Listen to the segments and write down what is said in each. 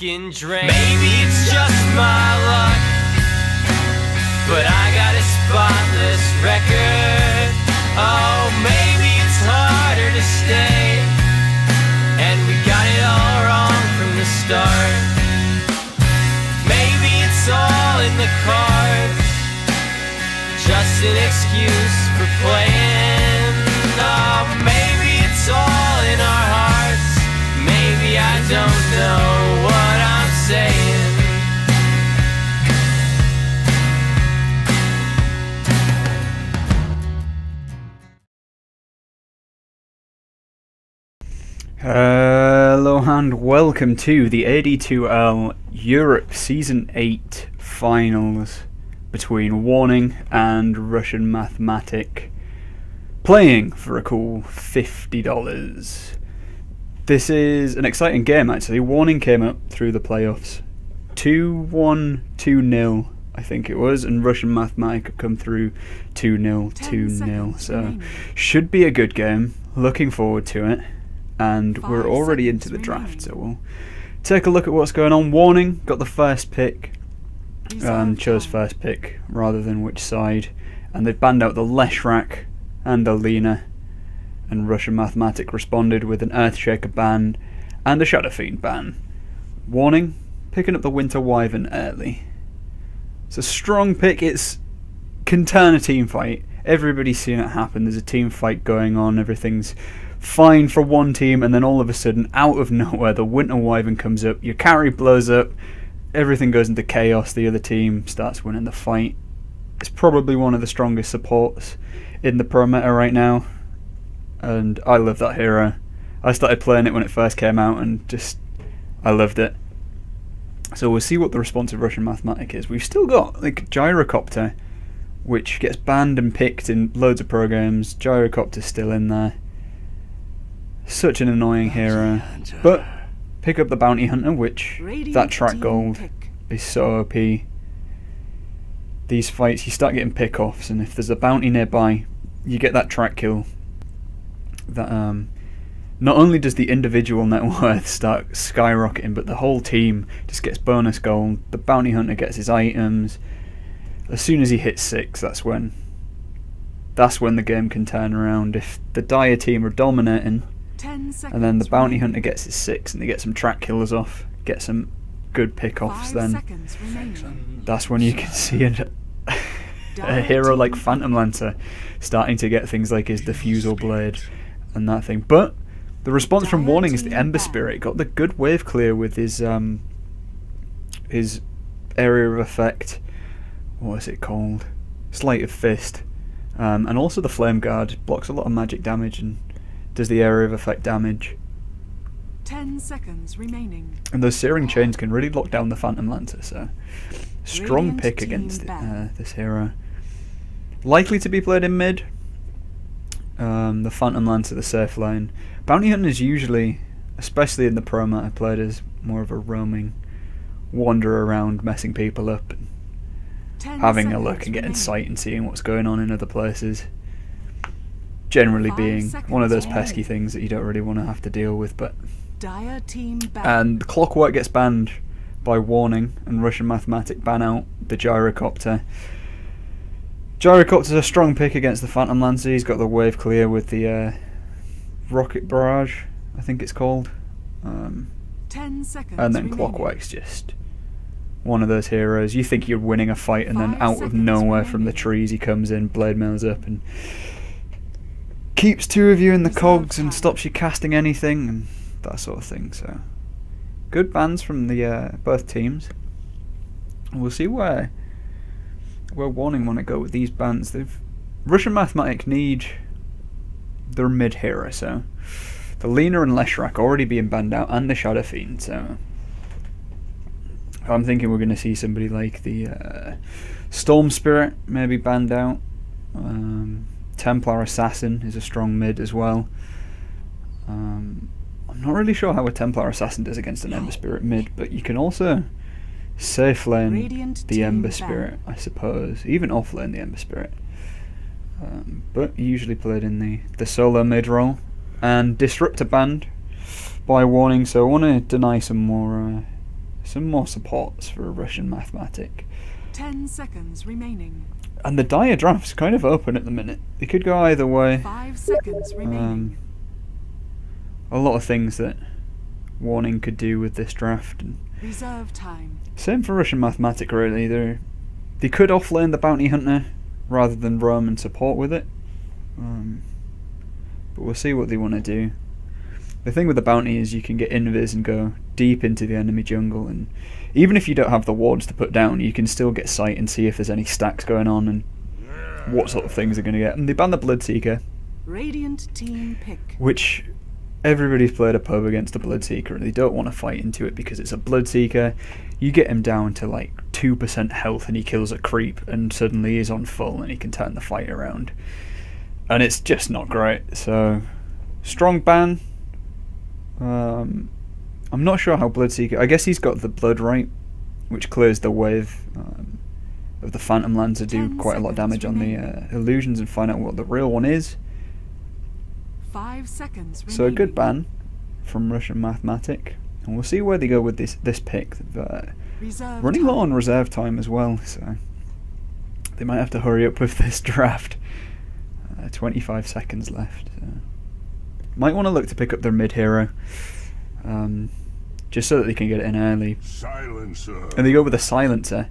fucking drain. Maybe it's just my luck, but I got a spotless record. Oh, maybe it's harder to stay, and we got it all wrong from the start. Maybe it's all in the cards, just an excuse for playing. Oh, maybe it's all in our hearts. Maybe I don't know what I'm saying. Hello and welcome to the AD2L Europe Season 8 Finals between Warning and Russian Mathematic, playing for a cool $50. This is an exciting game actually. Warning came up through the playoffs 2-1, 2-0 I think it was, and Russian Mathematic have come through 2-0, 2-0, so should be a good game. Looking forward to it. And we're already into the draft, so we'll take a look at what's going on. Warning got the first pick, chose first pick rather than which side, and they've banned out the Leshrak and the Lena, and Russian Mathematic responded with an Earthshaker ban and a Shadow Fiend ban. Warning picking up the Winter Wyvern early. It's a strong pick. It can turn a team fight. Everybody's seen it happen. There's a team fight going on, everything's fine for one team, and then all of a sudden, out of nowhere, the Winter Wyvern comes up, your carry blows up, everything goes into chaos, the other team starts winning the fight. It's probably one of the strongest supports in the pro meta right now, and I love that hero. I started playing it when it first came out, and just, I loved it. So we'll see what the response of Russian Mathematic is. We've still got, like, Gyrocopter, which gets banned and picked in loads of programs. Gyrocopter's still in there. Such an annoying hero, but pick up the Bounty Hunter, which that track gold is so OP. These fights, you start getting pick-offs, and if there's a bounty nearby, you get that track kill. That not only does the individual net worth start skyrocketing, but the whole team just gets bonus gold. The Bounty Hunter gets his items. As soon as he hits 6, that's when the game can turn around. If the Dire team are dominating, and then the Bounty Hunter gets his 6 and they get some track killers off, get some good pick-offs, then that's when you can see a hero like Phantom Lancer starting to get things like his Diffusal Blade and that thing. But the response from Warning is the Ember Spirit. Got the good wave clear with his area of effect. What is it called? Sleight of Fist. And also the Flame Guard blocks a lot of magic damage and does the area of effect damage. 10 seconds remaining. And those Searing Chains can really lock down the Phantom Lancer, so strong pick against this hero. Likely to be played in mid. The Phantom Lancer, the safe lane. Bounty Hunter is usually, especially in the pro meta, played as more of a roaming, wander around, messing people up, and having a look and getting sight and seeing what's going on in other places. Generally being one of those pesky things that you don't really want to have to deal with. But and Clockwork gets banned by Warning, and Russian Mathematic ban out the Gyrocopter. Gyrocopter's a strong pick against the Phantom Lancer. He's got the wave clear with the Rocket Barrage, I think it's called. 10 seconds and then remaining. Clockwork's just one of those heroes. You think you're winning a fight, and then out of nowhere from the trees he comes in, blade mails up, and keeps 2 of you in the cogs and stops you casting anything and that sort of thing. So good bans from the both teams. We'll see where Warning want to go with these bans. Russian Mathematic need their mid hero, so the Lena and Leshrak already being banned out, and the Shadow Fiend. So I'm thinking we're going to see somebody like the Storm Spirit maybe banned out. Templar Assassin is a strong mid as well. I'm not really sure how a Templar Assassin does against an Ember Spirit mid, but you can also safe lane the Ember Spirit, I suppose. Even off lane the Ember Spirit. But usually played in the solo mid role. And Disruptor banned by Warning, so I want to deny some more Some more supports for a Russian Mathematic. 10 seconds remaining. And the dire draft's kind of open at the minute. They could go either way. 5 seconds remaining. A lot of things that Warning could do with this draft. And Reserve time. same for Russian Mathematic, really. They could offlane the Bounty Hunter rather than roam and support with it. But we'll see what they want to do. The thing with the Bounty is you can get invis and go deep into the enemy jungle, and even if you don't have the wards to put down, you can still get sight and see if there's any stacks going on and what sort of things they're going to get. And they banned the Bloodseeker, Radiant team pick. which everybody's played a pub against a Bloodseeker and they don't want to fight into it because it's a Bloodseeker. You get him down to like 2% health and he kills a creep and suddenly he's on full and he can turn the fight around. And it's just not great. So, strong ban. I'm not sure how Bloodseeker... I guess he's got the Blood right, which clears the wave of the Phantom Lancer, do quite a lot of damage on the illusions and find out what the real one is. 5 seconds remaining. So a good ban from Russian Mathematic. And we'll see where they go with this pick. Reserve Running low time. on reserve time as well, so they might have to hurry up with this draft. 25 seconds left. So. Might want to look to pick up their mid-hero, just so that they can get it in early. Silencer. And they go with a Silencer.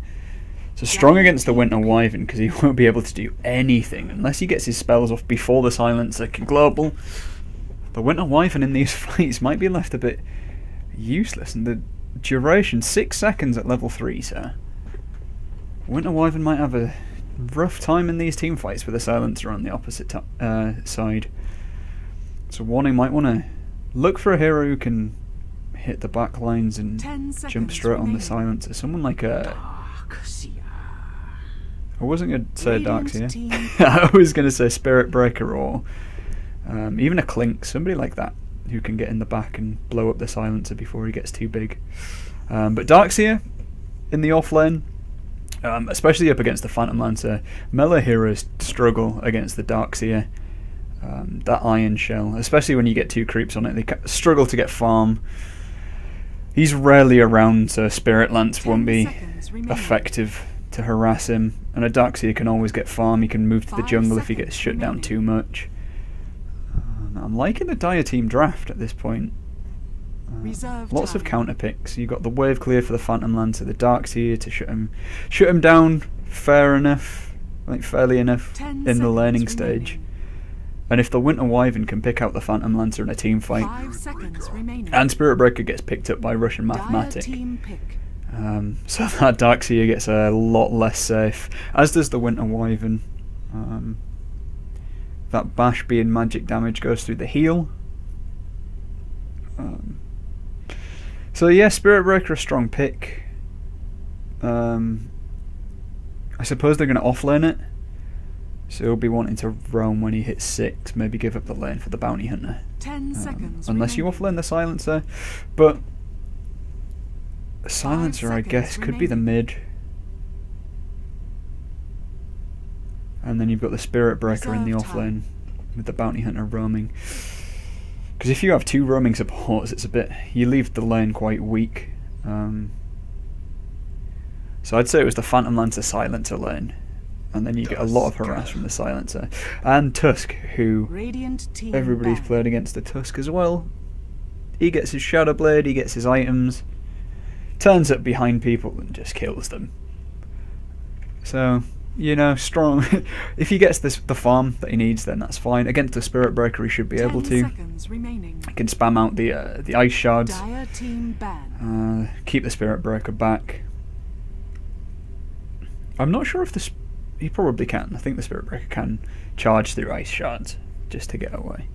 So strong against the Winter Wyvern, because he won't be able to do anything unless he gets his spells off before the Silencer can global. The Winter Wyvern in these fights might be left a bit useless, and the duration 6 seconds at level 3, so Winter Wyvern might have a rough time in these team fights with a Silencer on the opposite side. So Warning might want to look for a hero who can hit the back lines and 10 seconds jump straight on the remaining. Silencer. Someone like a... I wasn't going to say Radiant Darkseer. team. I was going to say Spirit Breaker or even a Clink. Somebody like that who can get in the back and blow up the Silencer before he gets too big. But Darkseer in the off lane, especially up against the Phantom Lancer, melee heroes struggle against the Darkseer. That Iron Shell, especially when you get 2 creeps on it, they struggle to get farm. He's rarely around, so Spirit Lance 10 won't be seconds remaining. effective to harass him. And a Darkseer can always get farm, he can move to the 5 jungle if he seconds gets shut down remaining. too much. I'm liking the Dire team draft at this point. Reserve Lots of time. counter picks. You've got the wave clear for the Phantom Lancer, the Darkseer to shut him down fair enough, I think fairly enough 10 in the seconds learning stage. remaining. And if the Winter Wyvern can pick out the Phantom Lancer in a team fight, 5 seconds remaining. and Spirit Breaker gets picked up by Russian Dire Mathematic, team pick. so that Darkseer gets a lot less safe, as does the Winter Wyvern. That bash being magic damage goes through the heal. So yeah, Spirit Breaker a strong pick. I suppose they're going to offlane it, so he'll be wanting to roam when he hits 6, maybe give up the lane for the Bounty Hunter. 10 seconds Unless you remaining. offlane the Silencer, but a Silencer, I seconds guess, could be the mid. And then you've got the Spirit Breaker in the Reserve offlane with the Bounty Hunter roaming. Because if you have 2 roaming supports, it's a bit... you leave the lane quite weak. So I'd say it was the Phantom Lancer Silencer lane. And then you get a lot of harass from the Silencer. And Tusk, who... Radiant team everybody's ban. played against the Tusk as well. He gets his Shadow Blade, he gets his items, turns up behind people and just kills them. So, you know, strong. If he gets the farm that he needs, then that's fine. Against the Spirit Breaker, he should be 10 able to. seconds remaining. He can spam out the Ice Shards, Dire team ban. keep the Spirit Breaker back. I'm not sure if he probably can. I think the Spirit Breaker can charge through Ice Shards just to get away.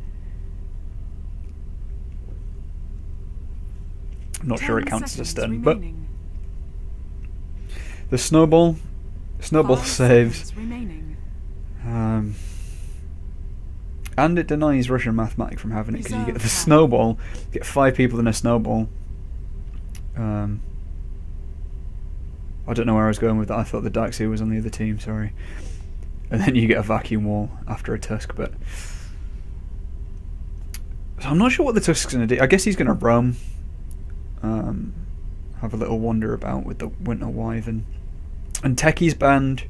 I'm not sure it 10 counts as a seconds stun, but remaining. the Snowball 5 saves, seconds remaining. and it denies Russian Mathematic from having it because you get the Reserve time. Snowball, you get 5 people in a Snowball. I don't know where I was going with that. I thought the Darkseer was on the other team, sorry. And then you get a Vacuum Wall after a Tusk, but... so I'm not sure what the Tusk's going to do. I guess he's going to roam. have a little wander about with the Winter Wyvern. And Techie's banned.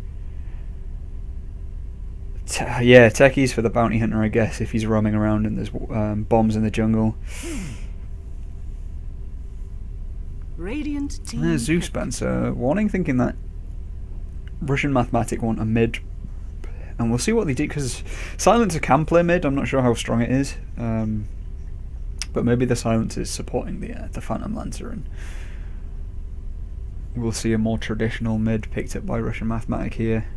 Yeah, Techie's for the Bounty Hunter, I guess, if he's roaming around and there's bombs in the jungle. Radiant team. There's Zeus banned, so warning, thinking that Russian Mathematic want a mid. And we'll see what they do, because Silencer can play mid. I'm not sure how strong it is. But maybe the Silencer is supporting the Phantom Lancer, and we'll see a more traditional mid picked up by Russian Mathematic here.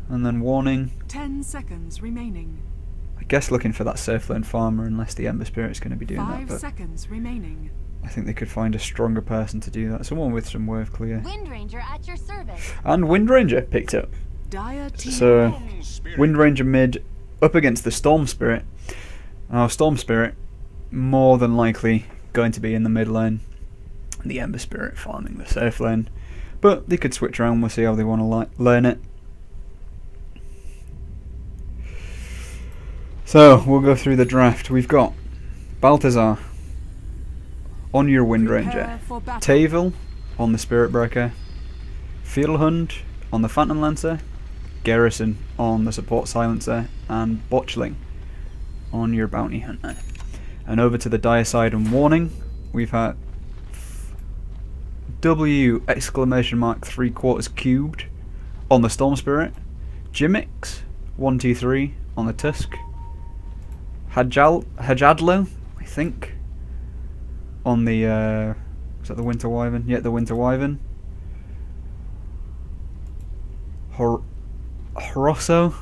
And then warning. 10 seconds remaining. I guess looking for that safe lane farmer, unless the Ember Spirit's going to be doing 5 that. But seconds remaining. I think they could find a stronger person to do that. Someone with some wave clear. Wind Ranger at your service. And Wind Ranger picked up. Dire team. So Wind Ranger mid up against the Storm Spirit. Now Storm Spirit more than likely going to be in the mid lane. The Ember Spirit farming the safe lane. But they could switch around. We'll see how they want to learn it. So we'll go through the draft. We've got Balthazar on your Wind Ranger, Prepare for battle. Tavil on the Spirit Breaker, Fieldhund on the Phantom Lancer, Garrison on the Support Silencer, and Botchling on your Bounty Hunter. And over to the dire side and warning, we've had W exclamation mark 3/4 cubed on the Storm Spirit, Jimmix 123 on the Tusk, Hajadlo, I think, on the is that the Winter Wyvern? Yeah, the Winter Wyvern. Horosso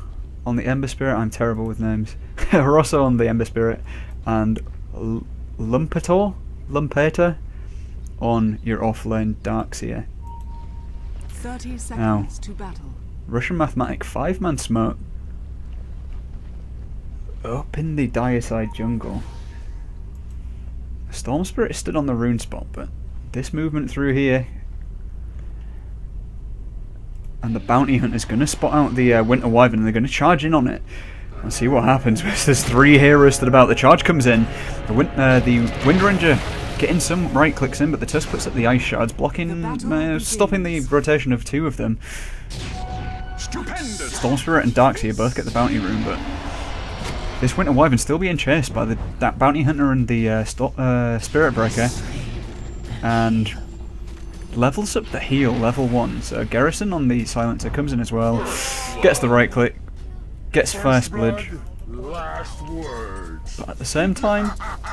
on the Ember Spirit. I'm terrible with names. Horosso on the Ember Spirit, and Lumpeter on your off-lane Darkseer. 30 seconds to battle. Russian Mathematic 5-man smoke up in the dire side jungle. Storm Spirit stood on the rune spot, but this movement through here, and the Bounty Hunter's going to spot out the Winter Wyvern, and they're going to charge in on it and see what happens. There's 3 heroes stood about. The charge comes in. The Wind Ranger getting some right clicks in, but the Tusk puts up the ice shards, blocking, stopping the rotation of 2 of them. Stupendous. Storm Spirit and Darkseer both get the Bounty Rune, but this Winter Wyvern still being chased by that Bounty Hunter and the Spirit Breaker, and levels up the heal, level 1. So Garrison on the Silencer comes in as well, gets the right click, gets First Blood, Last words. but at the same time,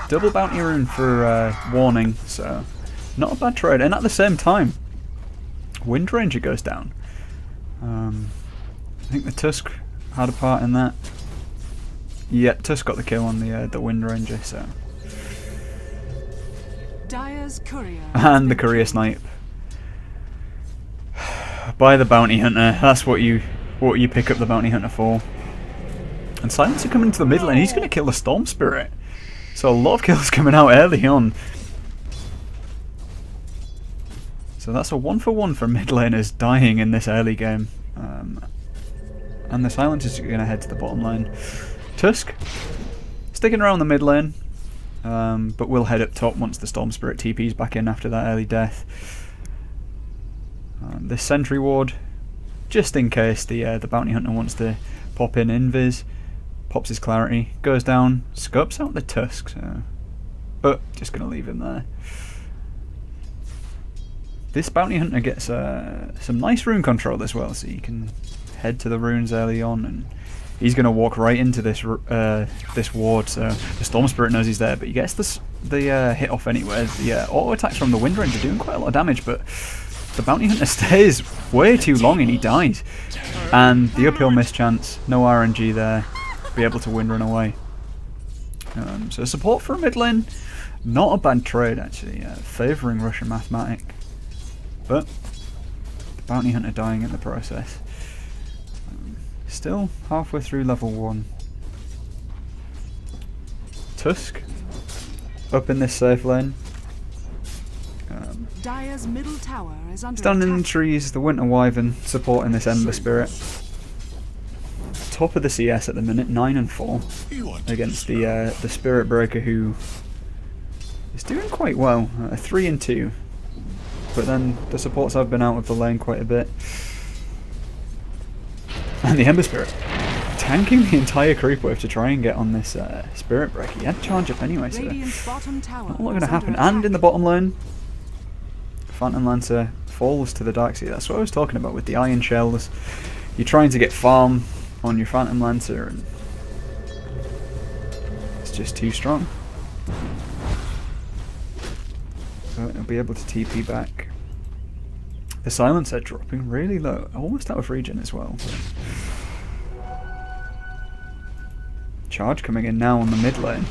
double Bounty Rune for warning, so not a bad trade. And at the same time, Wind Ranger goes down. I think the Tusk had a part in that. Yeah, Tusk got the kill on the Wind Ranger, so. Dire's courier. And the courier snipe by the Bounty Hunter. That's what you pick up the Bounty Hunter for. And Silencer coming into the mid lane. He's going to kill the Storm Spirit. So a lot of kills coming out early on. So that's a 1-for-1 for mid laners dying in this early game. And the Silencer's going to head to the bottom lane. Tusk sticking around the mid lane, but we'll head up top once the Storm Spirit TP's back in after that early death. This Sentry Ward, just in case the Bounty Hunter wants to pop in invis, pops his clarity, goes down, scopes out the Tusk, but just going to leave him there. This Bounty Hunter gets some nice rune control as well, so you can head to the runes early on, and he's going to walk right into this this ward, so the Storm Spirit knows he's there, but he gets the hit off anyway. The auto attacks from the Wind Ranger doing quite a lot of damage, but the Bounty Hunter stays way too long and he dies. And the uphill mischance, no RNG there, be able to wind run away. So support for a mid lane, not a bad trade actually, favouring Russian Mathematic, but the Bounty Hunter dying in the process. Still halfway through level 1. Tusk up in this safe lane. Dire's middle tower is under Standing in the attack. trees, the Winter Wyvern supporting this Ember Spirit. top of the CS at the minute, 9 and 4, against the Spirit Breaker, who is doing quite well, 3 and 2. But then the supports have been out of the lane quite a bit. And the Ember Spirit tanking the entire creep wave to try and get on this Spirit Breaker. He had to charge up anyway, so not going to happen. And in the bottom lane, Phantom Lancer falls to the Darkseer. That's what I was talking about with the Iron Shells. You're trying to get farm on your Phantom Lancer and it's just too strong. So it'll be able to TP back. The Silencer dropping really low, almost out of regen as well. Charge coming in now on the mid lane.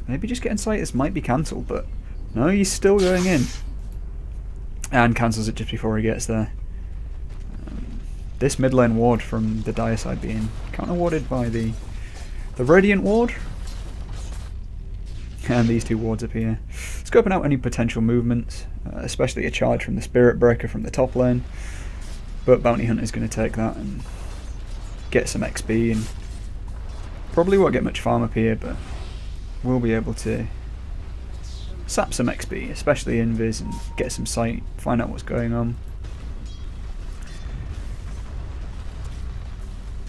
Maybe just getting Sightless might be cancelled, but no, he's still going in. And cancels it just before he gets there. This mid lane ward from the Dire side being counter-warded by the Radiant ward. And these two wards up here. Scoping out any potential movements, especially a charge from the Spirit Breaker from the top lane. But Bounty Hunter's going to take that and get some XP, and probably won't get much farm up here, but we'll be able to sap some XP, especially invis, and get some sight, find out what's going on.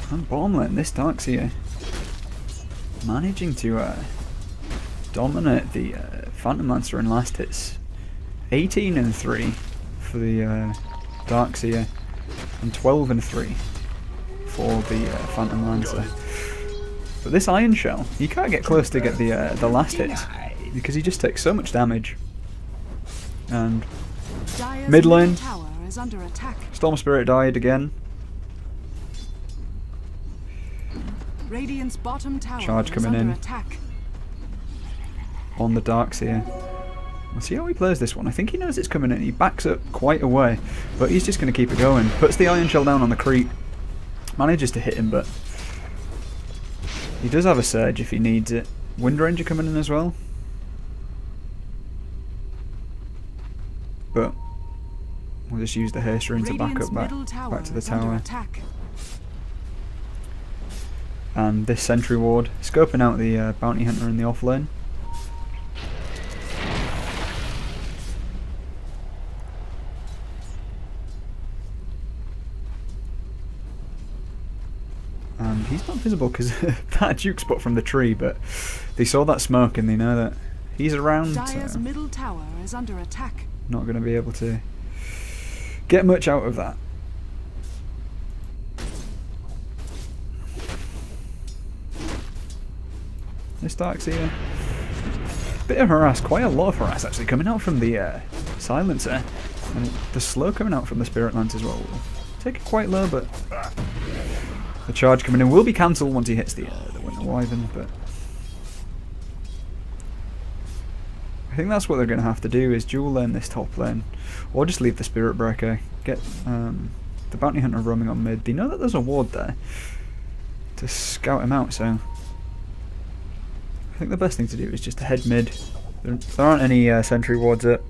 And bottom lane, this Darkseer managing to dominate the Phantom Lancer in last hits. 18 and 3 for the Darkseer, and 12 and 3 for the Phantom Lancer. But this Iron Shell, you can't get close to get the last hits because he just takes so much damage. And mid lane, Storm Spirit died again. Radiant's bottom tower Charge coming in on the Darkseer. We'll see how he plays this one. I think he knows it's coming in. He backs up quite a way, but he's just going to keep it going. Puts the Iron Shell down on the creep. Manages to hit him, but he does have a surge if he needs it. Wind Ranger coming in as well. But we'll just use the haste rune to back up back to the tower. And this sentry ward, scoping out the bounty hunter in the off lane. And he's not visible because that juke spot from the tree, but they saw that smoke and they know that he's around. Dire's middle tower is under attack. Not going to be able to get much out of that. This Darkseer, bit of harass, quite a lot of harass actually coming out from the Silencer, and the slow coming out from the Spirit Lance as well. We'll take it quite low, but the charge coming in will be cancelled once he hits the Winter Wyvern. But I think that's what they're going to have to do, is dual lane this top lane, or just leave the Spirit Breaker, get the Bounty Hunter roaming on mid. They know that there's a ward there to scout him out, so I think the best thing to do is just to head mid. There aren't any sentry wards up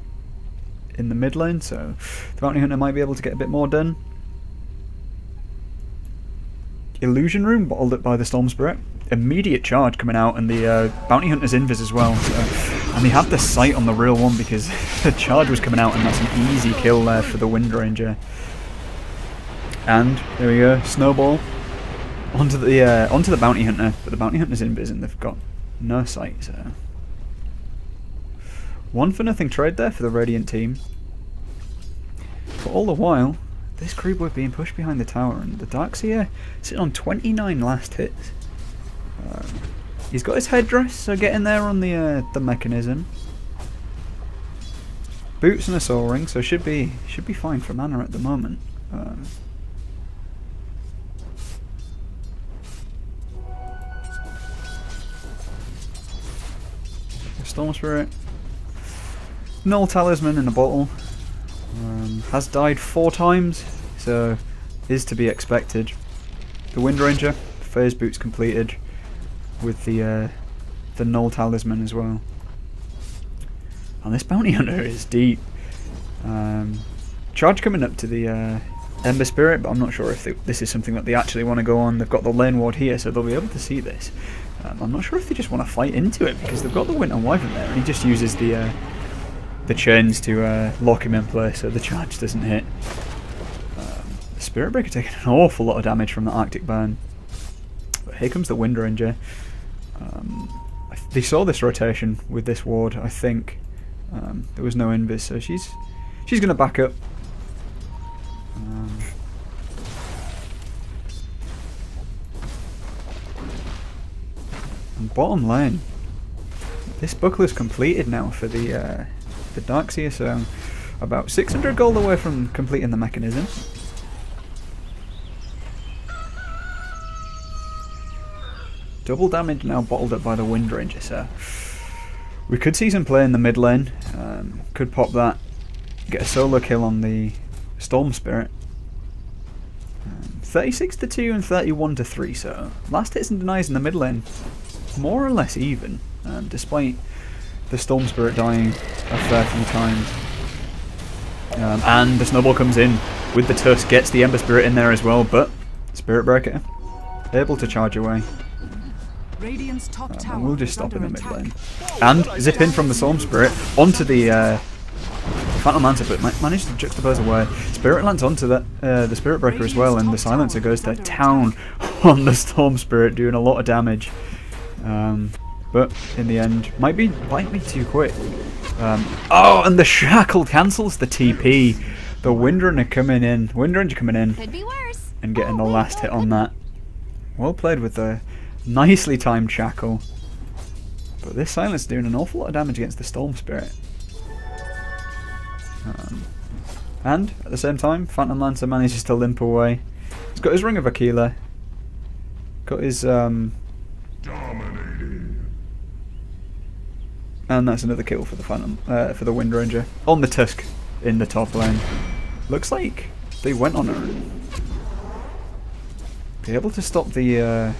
in the mid lane, so the Bounty Hunter might be able to get a bit more done. Illusion Rune bottled up by the Storm Spirit. Immediate charge coming out, and the Bounty Hunter's invis as well. So, and they had the sight on the real one because the charge was coming out, and that's an easy kill there for the Wind Ranger. And there we go, snowball onto the Bounty Hunter, but the Bounty Hunter's invis, and they've got no sight. So 1-for-0 trade there for the Radiant team. But all the while, this creep was being pushed behind the tower, and the Darkseer sitting on 29 last hits. He's got his headdress, so getting there on the mechanism. Boots and a soul ring, so should be fine for mana at the moment. Storm Spirit, Null Talisman in a bottle. Has died 4 times, so is to be expected. The Wind Ranger, phase boots completed with the Null Talisman as well. And this Bounty Hunter is deep. Charge coming up to the Ember Spirit, but I'm not sure if this is something that they actually want to go on. They've got the lane ward here, so they'll be able to see this. I'm not sure if they just want to fight into it, because they've got the Winter Wyvern there, and he just uses the chains to lock him in place so the charge doesn't hit. The Spirit Breaker taking an awful lot of damage from the Arctic Burn. But here comes the Wind Ranger. They saw this rotation with this ward, I think. There was no invis, so she's going to back up. And bottom lane, this buckler's completed now for the Darkseer, so about 600 gold away from completing the mechanism. Double damage now bottled up by the Wind Ranger, so we could see some play in the mid lane. Could pop that, get a solo kill on the Storm Spirit. 36 to 2 and 31 to 3, so last hits and denies in the mid lane more or less even, despite the Storm Spirit dying a fair few times. And the snowball comes in with the Tusk, gets the Ember Spirit in there as well, but Spirit Breaker able to charge away. Radiant's top tower And we'll just is stop in under the mid attack. lane. And zip in from the Storm Spirit onto the Phantom Lancer, but managed to juxtapose away. Spirit lands onto the Spirit Breaker as well, and the Silencer goes to town on the Storm Spirit, doing a lot of damage. But in the end, might be too quick. Oh, and the Shackle cancels the TP. The Wind Ranger coming in. Could be worse. And getting the last hit on that. Well played with the nicely timed Shackle. But this Silence is doing an awful lot of damage against the Storm Spirit. And at the same time, Phantom Lancer manages to limp away. He's got his Ring of Aquila. Got his Dominating. and that's another kill for the for the Wind Ranger on the Tusk in the top lane. Looks like they went on her. Be able to stop the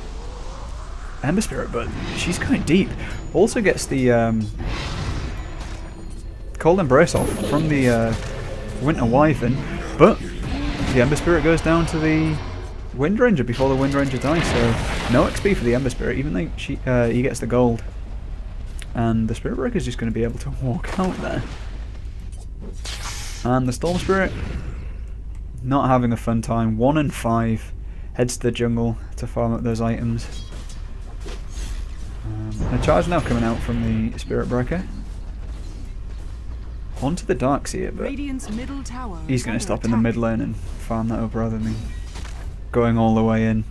Ember Spirit, but she's going deep. Also gets the Cold Embrace off from the Winter Wyvern, but the Ember Spirit goes down to the Wind Ranger before the Wind Ranger dies, so no XP for the Ember Spirit, even though he gets the gold. And the Spirit Breaker is just going to be able to walk out there. And the Storm Spirit, not having a fun time, 1 and 5, heads to the jungle to farm up those items. A charge now coming out from the Spirit Breaker. Onto the Darkseer, but Radiant's middle tower he's is going to under stop in the attack. mid lane and farm that up rather than going all the way in.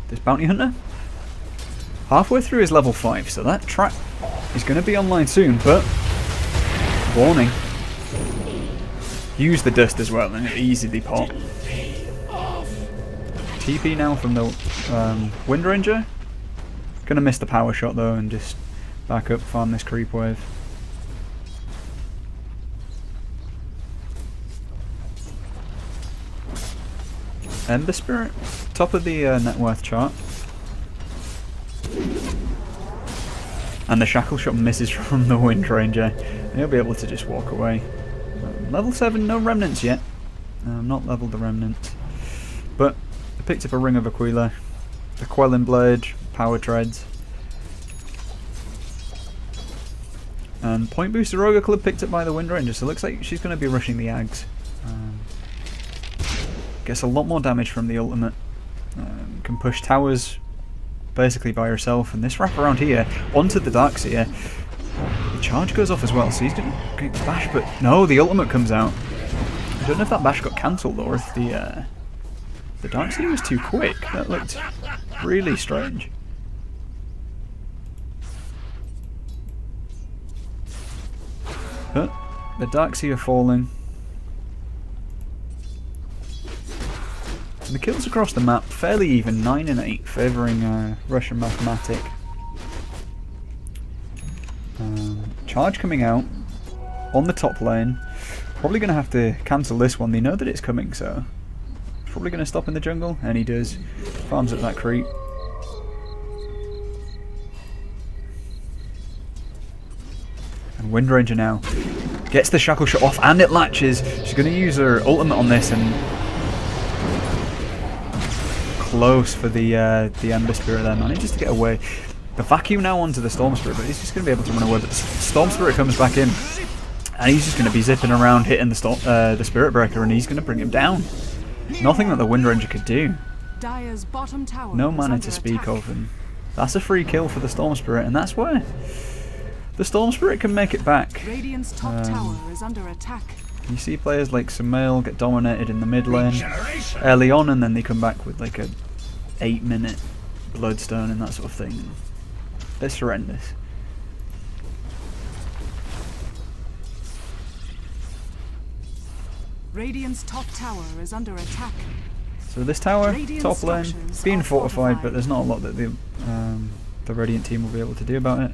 This Bounty Hunter, halfway through his level 5, so that trap is going to be online soon, but warning, use the dust as well and it'll easily pop. TP now from the Wind Ranger. Going to miss the power shot though and just back up, farm this creep wave. Ember Spirit, top of the net worth chart. And the Shackle shot misses from the Wind Ranger. And he'll be able to just walk away. Level 7, no remnants yet. Not leveled the remnants. But I picked up a Ring of Aquila, the Quelling Blade, Power Treads. And Point Booster Rogue Club picked up by the Wind Ranger, so it looks like she's going to be rushing the Ags. Gets a lot more damage from the ultimate. Can push towers basically by herself, and this wraparound here onto the Darkseer. The charge goes off as well, so he's going to bash, but no, the ultimate comes out. I don't know if that bash got cancelled or if the Darkseer was too quick. That looked really strange. But the Darkseer falling. And the kills across the map fairly even, 9 and 8, favouring Russian Mathematic. Charge coming out on the top lane. Probably going to have to cancel this one. They know that it's coming, so probably going to stop in the jungle, and he does. Farms up that creep. And Wind Ranger now Gets the shackle shot off and it latches. She's going to use her ultimate on this and close for the Ember Spirit there. Manages to get away. The vacuum now onto the Storm Spirit, but he's just going to be able to run away. But the Storm Spirit comes back in and he's just going to be zipping around hitting the Spirit Breaker and he's going to bring him down. Nothing that the Wind Ranger could do. Dire's bottom tower No is mana under to speak attack. of, and that's a free kill for the Storm Spirit, and that's where the Storm Spirit can make it back. Radiant's top tower is under attack. You see players like Sumail get dominated in the mid lane early on, and then they come back with like a 8-minute Bloodstone and that sort of thing. It's horrendous. Radiant's top tower is under attack. So this tower, Radiant top lane, structures being are fortified, but fortified. there's not a lot that the Radiant team will be able to do about it.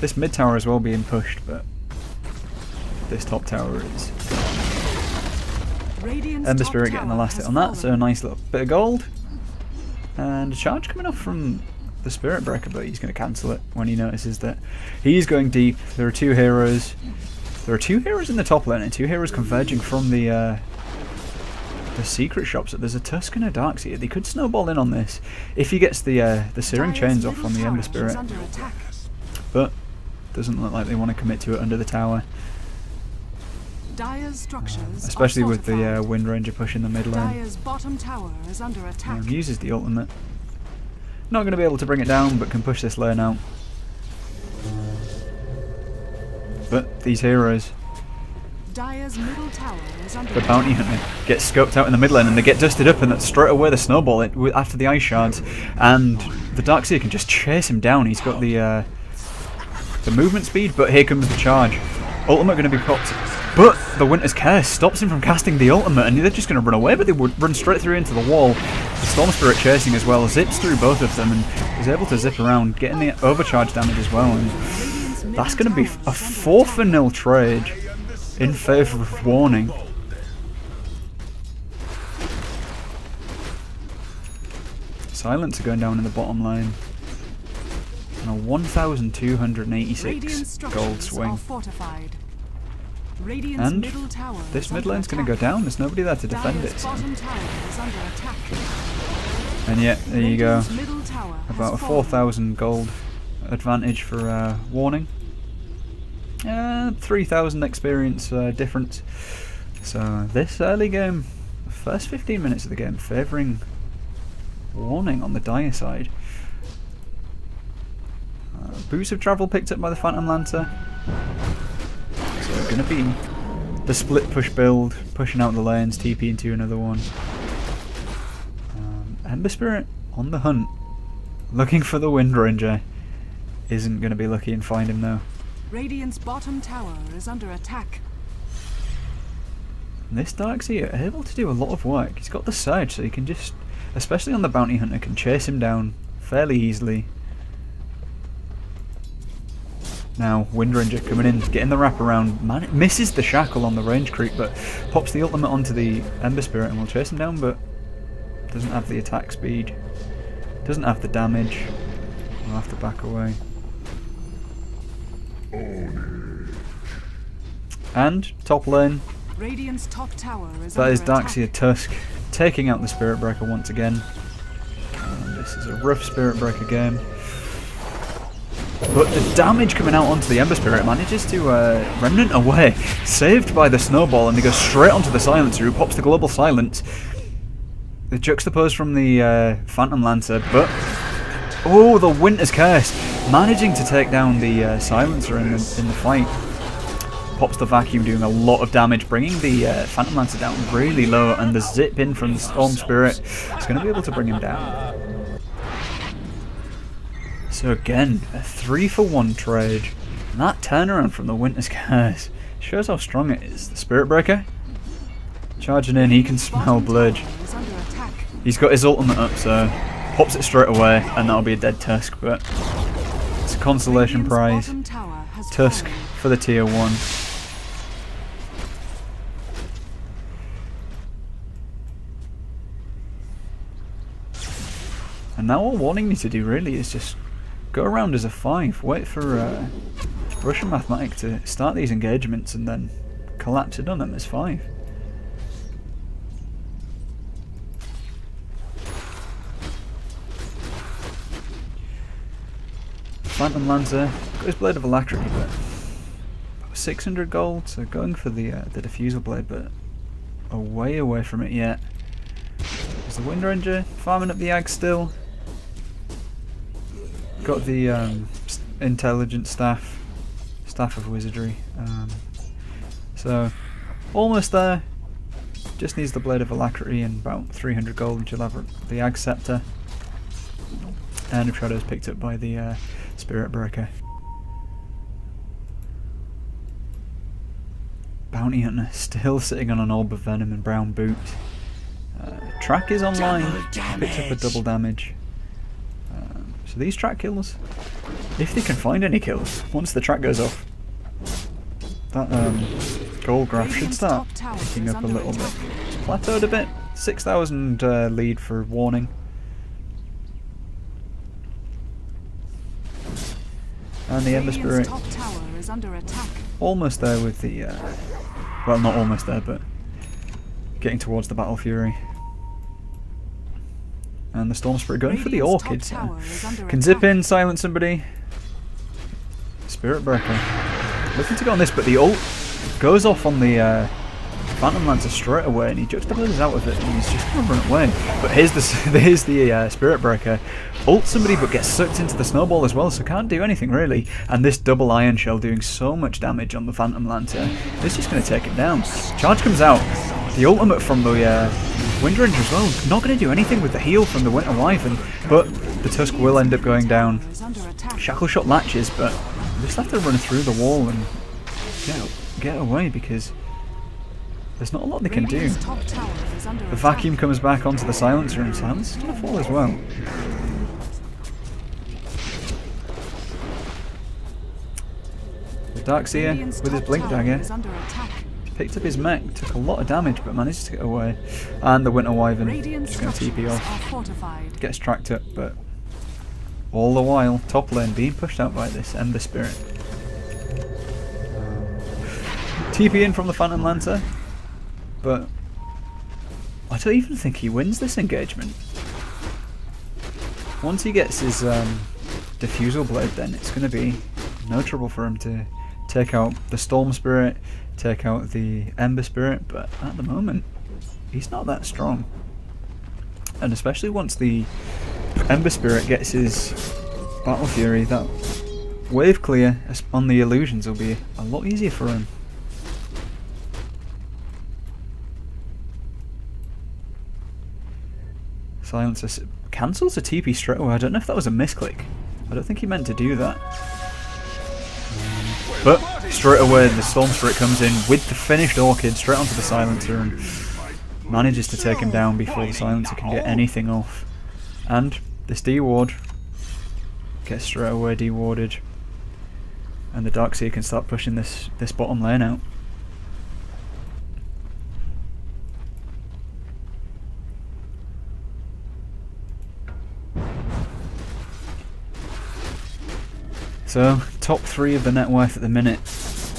This mid tower as well being pushed, but this top tower is. Radiant's Ember top Spirit getting the tower last hit has on that, so a fallen. nice little bit of gold. And a charge coming off from the Spirit Breaker, but he's going to cancel it when he notices that he's going deep. There are two heroes. There are two heroes in the top lane and two heroes converging from the secret shop. So there's a Tusk and a Darkseer. They could snowball in on this if he gets the Searing Dire's Chains off middle on the Ember tower is Spirit, under attack. but doesn't look like they want to commit to it under the tower, Dire's structures especially are with the fortified. Wind Ranger pushing the mid lane. Dire's bottom tower is under attack. Uses the ultimate. Not going to be able to bring it down, but can push this lane out. But these heroes, Dire's middle tower is under the Bounty Hunter, get scoped out in the mid lane and they get dusted up, and that's straight away the snowball after the Ice Shards, and the Darkseer can just chase him down. He's got the movement speed, but here comes the charge. Ultimate going to be popped, but the Winter's Curse stops him from casting the ultimate, and they're just going to run away, but they would run straight through into the wall. The Storm Spirit chasing as well, zips through both of them, and is able to zip around, getting the overcharge damage as well. And that's going to be a 4-0 trade in favour of Warning. Silence are going down in the bottom lane. And a 1,286 Radiant's gold structures swing. are fortified. Radiant's And middle tower this is mid under lane's going to go attack. down. There's nobody there to defend Dire's it. So. bottom tower is under attack. And yet, there you go. Radiant's middle tower has About a fallen. 4,000 gold advantage for Warning. 3,000 experience difference. So this early game, the first 15 minutes of the game, favouring Warning on the Dire side. Boots of Travel picked up by the Phantom Lancer. So going to be the split push build, pushing out the lanes, TP into another one. Ember Spirit on the hunt, looking for the Wind Ranger. Isn't going to be lucky and find him though. Radiant's bottom tower is under attack. And this Darkseer able to do a lot of work. He's got the Surge, so he can just, especially on the Bounty Hunter, can chase him down fairly easily. Now, Wind Ranger coming in, getting the wraparound. Man, it misses the shackle on the range creep, but pops the ultimate onto the Ember Spirit and will chase him down, but doesn't have the attack speed, doesn't have the damage. We'll have to back away. And top lane, Radiant's top tower is that under is attack. Darkseer Tusk taking out the Spirit Breaker once again. And this is a rough Spirit Breaker game. But the damage coming out onto the Ember Spirit manages to remnant away, saved by the snowball, and they go straight onto the Silencer, who pops the Global Silence. The juxtapose from the Phantom Lancer, but oh, the Winter's Curse, managing to take down the Silencer in the fight. Pops the Vacuum, doing a lot of damage, bringing the Phantom Lancer down really low, and the zip in from the Storm Spirit is going to be able to bring him down. So again, a 3-for-1 trade, and that turnaround from the Winter's Curse shows how strong it is. The Spirit Breaker, charging in, he can smell blood. Bottom tower is under attack. He's got his ultimate up, so pops it straight away, and that'll be a dead Tusk, but it's a consolation Radiant's prize. bottom tower has Tusk fallen. for the tier 1. And now all Warning needs to do really is just go around as a 5, wait for Russian Mathematic to start these engagements, and then collapse it on them as 5. Phantom Lancer got his Blade of Alacrity, but 600 gold, so going for the Diffusal Blade, but way away from it yet. Is the Wind Ranger farming up the Ag still? Got the Intelligent Staff of Wizardry. So almost there. Just needs the Blade of Alacrity and about 300 gold, and she'll have the Ag Scepter. And if Shadow's picked up by the Spirit Breaker. Bounty Hunter still sitting on an Orb of Venom and Brown Boots. Track is online, picks up a double damage. So these track kills, if they can find any kills, once the track goes off, that gold graph should start picking up a little bit. It's plateaued a bit, 6,000 lead for Warning. And the Ember Spirit almost there with the, well, not almost there, but getting towards the Battle Fury. And the Storm Spirit going for the Orchids. Can zip in, silence somebody. Spirit Breaker looking to go on this, but the ult goes off on the Phantom Lancer straight away, and he juxtaposes out with it, and he's just going to run away. But here's the Spirit Breaker. Ult somebody, but gets sucked into the snowball as well, so can't do anything really. And this double Iron Shell doing so much damage on the Phantom Lancer. It's just going to take it down. Charge comes out. The ultimate from the Wind Ranger as well. Not going to do anything with the heal from the Winter Wyvern, but the Tusk will end up going down. Shackle Shot latches, but you just have to run through the wall and get away, because there's not a lot they can do. The Vacuum comes back onto the Silencer, and Silence is going to fall as well. The Darkseer with his Blink Dagger picked up his mech, took a lot of damage, but managed to get away. And the Winter Wyvern just going to TP off. Gets tracked up, but all the while, top lane being pushed out by this Ember Spirit. TP in from the Phantom Lancer, but I don't even think he wins this engagement. Once he gets his Diffusal Blade, then it's going to be no trouble for him to take out the Storm Spirit, take out the Ember Spirit, but at the moment he's not that strong. And especially once the Ember Spirit gets his Battle Fury, that wave clear on the illusions will be a lot easier for him. Silencer cancels a TP straight away. I don't know if that was a misclick. I don't think he meant to do that. But straight away the Storm Spirit comes in with the finished Orchid straight onto the Silencer and manages to take him down before the Silencer can get anything off. And this D-Ward gets straight away de-warded, and the Darkseer can start pushing this bottom lane out. So, top 3 of the net worth at the minute,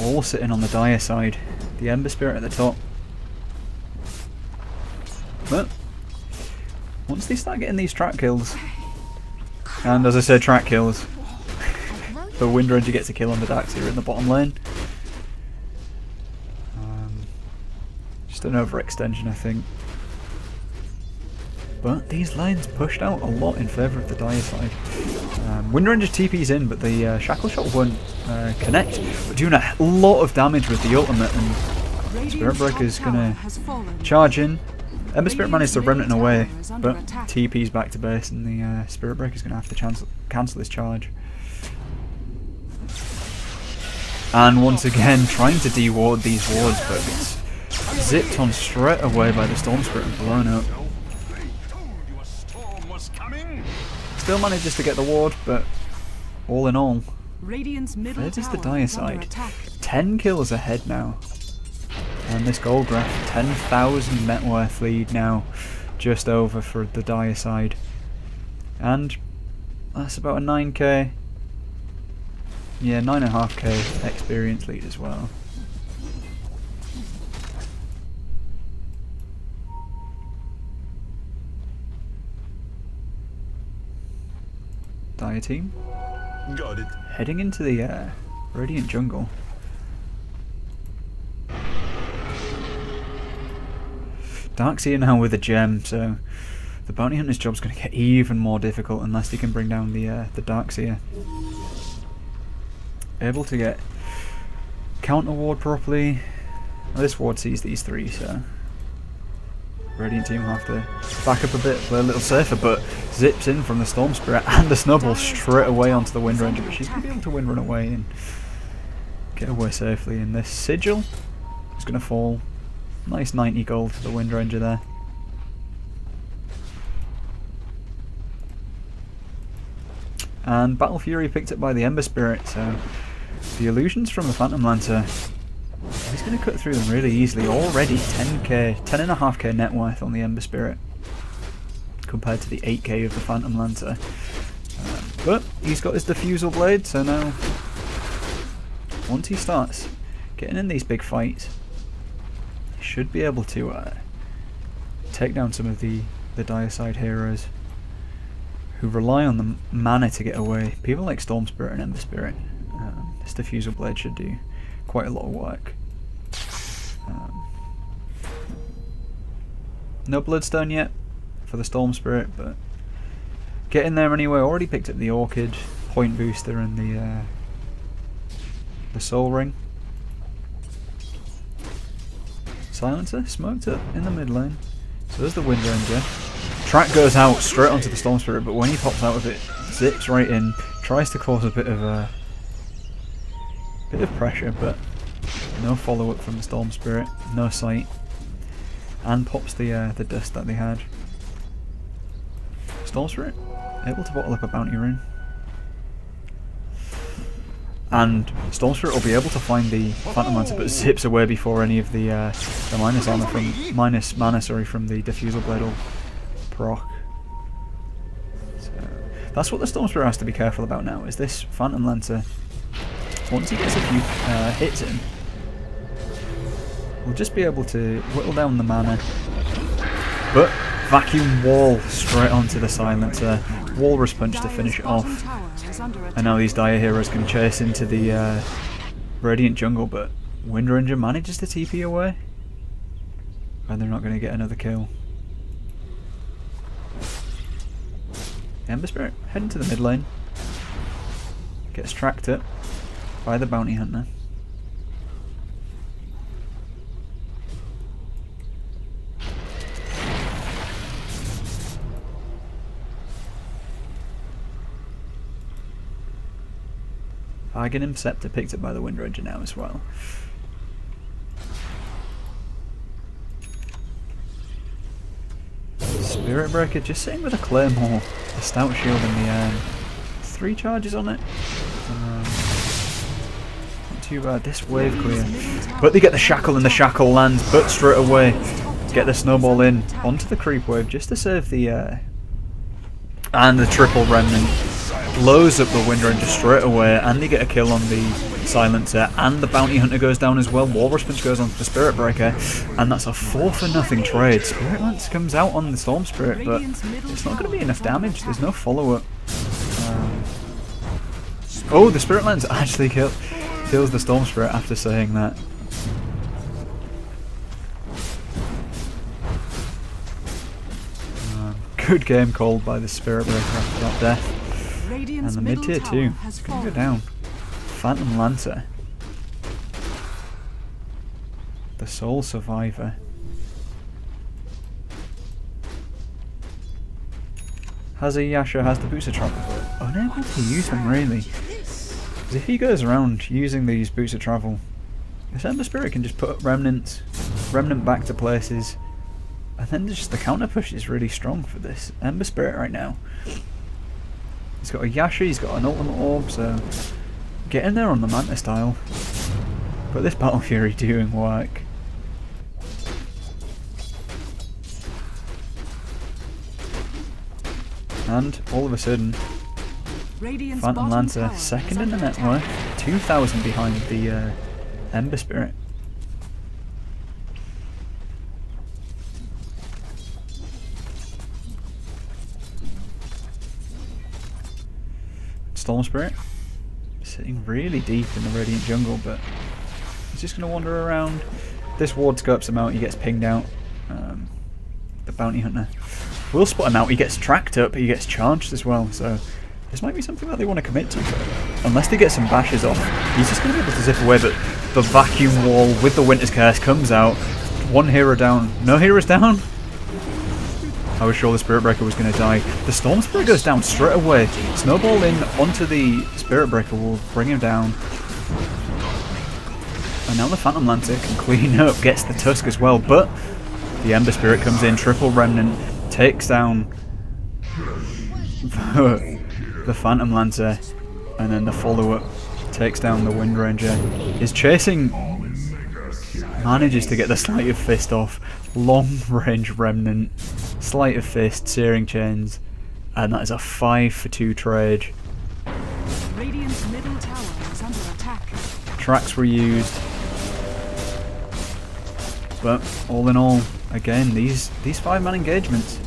all sitting on the Dire side. The Ember Spirit at the top. But once they start getting these track kills, and as I said, track kills, the Wind Ranger gets a kill on the Darkseer in the bottom lane. Just an overextension, I think. But these lanes pushed out a lot in favour of the Dire side. Wind Ranger TP's in, but the Shackle Shot won't connect. But doing a lot of damage with the ultimate, and Spirit Breaker's going to charge in. Ember Spirit managed to Remnant away, but TP's back to base, and the Spirit Breaker's going to have to cancel his charge. And once again, trying to de-ward these wards, but it's zipped on straight away by the Storm Spirit and blown up. Still manages to get the ward, but all in all, where does the Dire side? 10 kills ahead now. And this gold graph, 10,000 net worth lead now, just over for the Dire side. And that's about a 9k, yeah, 9.5k experience lead as well. Dire team Got it. heading into the Radiant jungle. Darkseer now with a gem, so the bounty hunter's job's going to get even more difficult unless he can bring down the Darkseer. Able to get counter ward properly. Well, this ward sees these three, so Radiant team will have to back up a bit, play a little safer, but zips in from the Storm Spirit and the Snowball straight away onto the Wind Ranger, but she's going to be able to wind run away and get away safely. And this Sigil is going to fall. Nice 90 gold for the Wind Ranger there. And Battle Fury picked up by the Ember Spirit, so the illusions from the Phantom Lancer, he's going to cut through them really easily. Already 10.5k net worth on the Ember Spirit compared to the 8k of the Phantom Lancer. But he's got his Diffusal Blade, so now once he starts getting in these big fights, he should be able to take down some of the Dire side heroes who rely on the mana to get away. People like Storm Spirit and Ember Spirit. This Diffusal Blade should do quite a lot of work. No Bloodstone yet for the Storm Spirit, but getting there anyway. Already picked up the Orchid, Point Booster, and the Soul Ring. Silencer smoked up in the mid lane. So there's the Wind Ranger. Track goes out straight onto the Storm Spirit, but when he pops out of it, zips right in, tries to cause a bit of pressure, but no follow up from the Storm Spirit, no sight, and pops the dust that they had. Storm Spirit able to bottle up a bounty rune, and Storm Spirit will be able to find the Phantom Lancer, but zips away before any of the minus mana from the Diffusal Blade will proc. So that's what the Storm Spirit has to be careful about now, is this Phantom Lancer. Once he gets a few hits in, we'll just be able to whittle down the mana. But vacuum wall straight onto the Silencer. Walrus Punch to finish it off. And now these Dire heroes can chase into the Radiant jungle, but Wind Ranger manages to TP away. And they're not going to get another kill. Ember Spirit heading to the mid lane. Gets tracked up by the Bounty Hunter. Aghanim Scepter picked up by the Wind Ranger now as well. Spirit Breaker just sitting with a Claymore, a Stout Shield in the air. 3 charges on it. Not too bad. This wave clear. But they get the Shackle and the Shackle lands, but straight away get the Snowball in onto the creep wave just to save the and the triple Remnant. Blows up the Wind Ranger straight away, and they get a kill on the Silencer, and the Bounty Hunter goes down as well. Walrus Punch goes onto the Spirit Breaker, and that's a 4-0 trade. Spirit Lance comes out on the Storm Spirit, but it's not going to be enough damage. There's no follow-up. Oh, the Spirit Lance actually kills the Storm Spirit after saying that. Good game called by the Spirit Breaker after that death. And the mid tier 2 is going to go down. Phantom Lancer, the sole survivor. Has a Yasha, has the Boots of Travel, but unable to use them really. Because if he goes around using these Boots of Travel, this Ember Spirit can just put up Remnant back to places, and then just the counter push is really strong for this Ember Spirit right now. He's got a Yasha, he's got an Ultimate Orb, so get in there on the Manta style. But this Battle Fury doing work. And all of a sudden, Phantom Lancer second in the net worth, 2,000 behind the Ember Spirit. Storm Spirit sitting really deep in the Radiant jungle, but he's just going to wander around. This ward scopes him out, he gets pinged out. The Bounty Hunter will spot him out, he gets tracked up, he gets charged as well, so this might be something that they want to commit to, but unless they get some bashes off, he's just going to be able to zip away. But the vacuum wall with the Winter's Curse comes out, one hero down, no heroes down? I was sure the Spirit Breaker was going to die. The Storm Spirit goes down straight away, snowball in onto the Spirit Breaker will bring him down. And now the Phantom Lancer can clean up, gets the Tusk as well, but the Ember Spirit comes in, triple Remnant, takes down the Phantom Lancer, and then the follow-up takes down the Wind Ranger. Is chasing, manages to get the Sleight of Fist off, long-range Remnant, Sleight of Fist, Searing Chains, and that is a 5-for-2 trade. Radiant's middle tower is under attack. Tracks were used, but all in all, again, these 5-man engagements.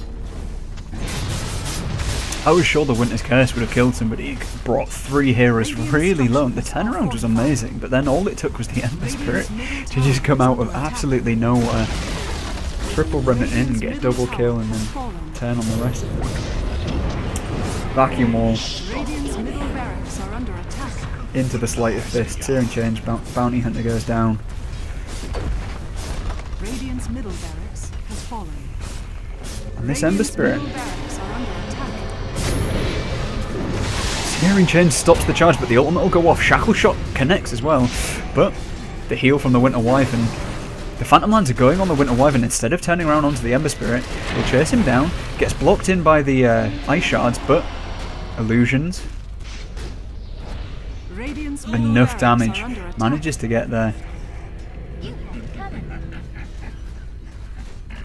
I was sure the Winter's Curse would have killed somebody. He brought 3 heroes really low. The turnaround was amazing, but then all it took was the Ember Spirit to just come out of absolutely nowhere. Triple Remnant in and get a double kill and then turn on the rest of them. Vacuum wall. Radiant's middle barracks are under attack. Into the Sleight of Fist. Searing Change. Bounty Hunter goes down. Radiant's middle barracks has fallen. And this Ember Spirit. Middle barracks are under attack. Searing Chain stops the charge, but the ultimate will go off. Shackle Shot connects as well, but the heal from the Winter Wyvern. The Phantom Lancer going on the Winter Wyvern instead of turning around onto the Ember Spirit. Will chase him down, gets blocked in by the Ice Shards, but illusions. Radiant's middle Enough barracks damage. are under attack. Manages to get there.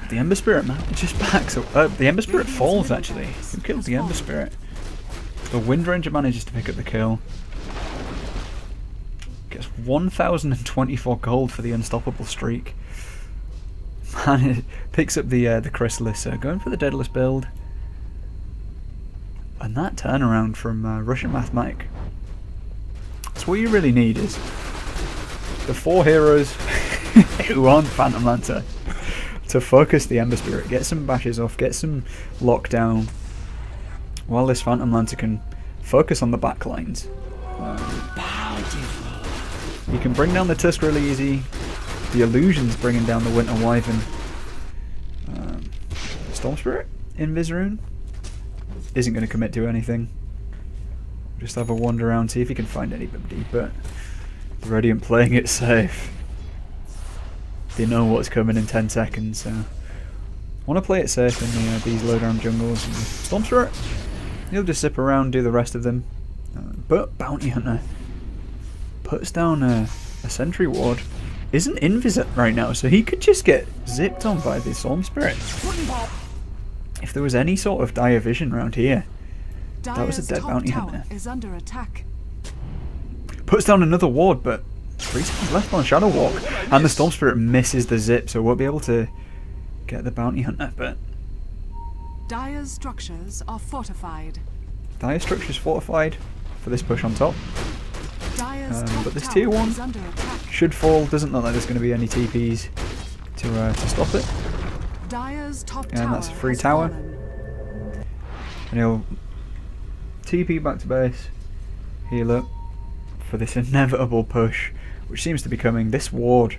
The Ember Spirit just backs up. The Ember Spirit falls actually. Who killed the Ember Spirit? The Wind Ranger manages to pick up the kill. Gets 1,024 gold for the unstoppable streak. Man, it picks up the Chrysalis, going for the Daedalus build. And that turnaround from Russian Mathematic. That's what you really need is the 4 heroes who aren't Phantom Lancer to focus the Ember Spirit, get some bashes off, get some lockdown, while this Phantom Lancer can focus on the backlines. You can bring down the Tusk really easy. The illusion's bringing down the Winter Wyvern. Storm Spirit in Vizrune isn't going to commit to anything. Just have a wander around, see if he can find anybody, but the Radiant playing it safe. They know what's coming in 10 seconds, so want to play it safe in these low-down jungles. Storm Spirit, he'll just zip around, do the rest of them. But Bounty Hunter puts down a Sentry Ward. Isn't invis right now, so he could just get zipped on by the Storm Spirit. If there was any sort of dire vision around here, that was a dead Bounty Hunter. Is under attack. Puts down another ward, but 3 seconds left on Shadow Walk, and the Storm Spirit misses the zip, so won't be able to get the Bounty Hunter. But Dire's structures are fortified. Dire structures fortified for this push on top. Dire's But this tier 1 is under attack. should fall. Doesn't look like there's going to be any TPs to stop it. Dire's top And tower that's a free has tower. fallen. And he'll TP back to base, heal up for this inevitable push, which seems to be coming. This ward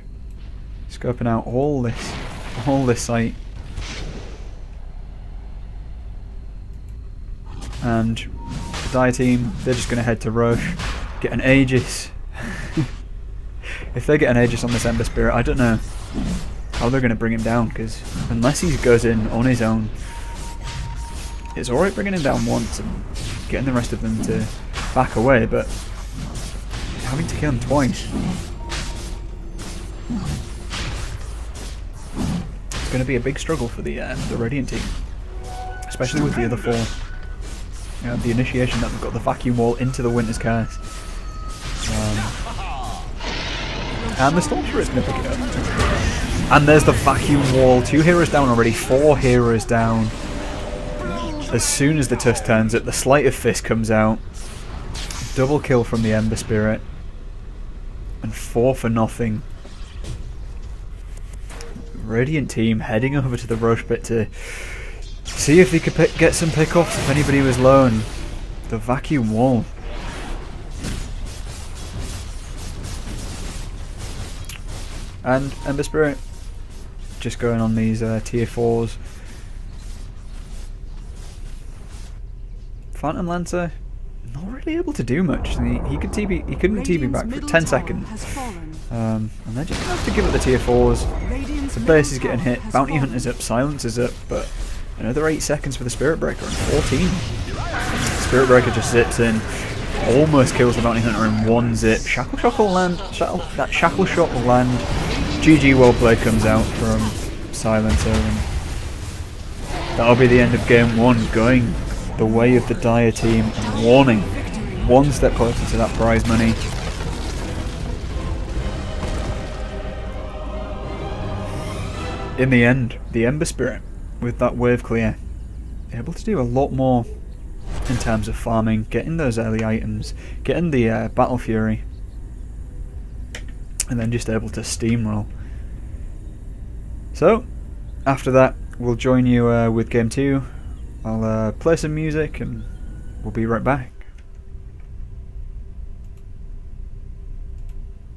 scoping out all this site, and the Dire team, they're just going to head to Roche, get an Aegis. If they get an Aegis on this Ember Spirit, I don't know how they're going to bring him down, because unless he goes in on his own, it's alright bringing him down once and getting the rest of them to back away, but having to kill him twice, it's going to be a big struggle for the Radiant team, especially with the other 4. The initiation that they've got the vacuum wall into the Winter's Curse. And the Storm Spirit's going to pick it up. And there's the vacuum wall. 2 heroes down already, 4 heroes down. As soon as the Tusk turns up, the Sleight of Fist comes out. Double kill from the Ember Spirit. And 4 for nothing. Radiant team heading over to the rush pit to see if they could get some pickoffs if anybody was low, and the vacuum wall. And Ember Spirit just going on these tier 4s. Phantom Lancer not really able to do much. He couldn't TB back for 10 seconds. And they're just going to have to give it the tier 4s. The base is getting hit, Bounty Hunter's up, Silence is up, but another 8 seconds for the Spirit Breaker and 14. Spirit Breaker just sits in, almost kills the Bounty Hunter in 1 zip. Shackle Shot will land. That Shackle Shot will land. GG, well played comes out from Silencer, and that'll be the end of game 1, going the way of the Dire team, and Warning 1 step closer to that prize money. In the end, the Ember Spirit, with that wave clear, able to do a lot more in terms of farming, getting those early items, getting the Battle Fury, and then just able to steamroll. So, after that, we'll join you with game 2. I'll play some music and we'll be right back.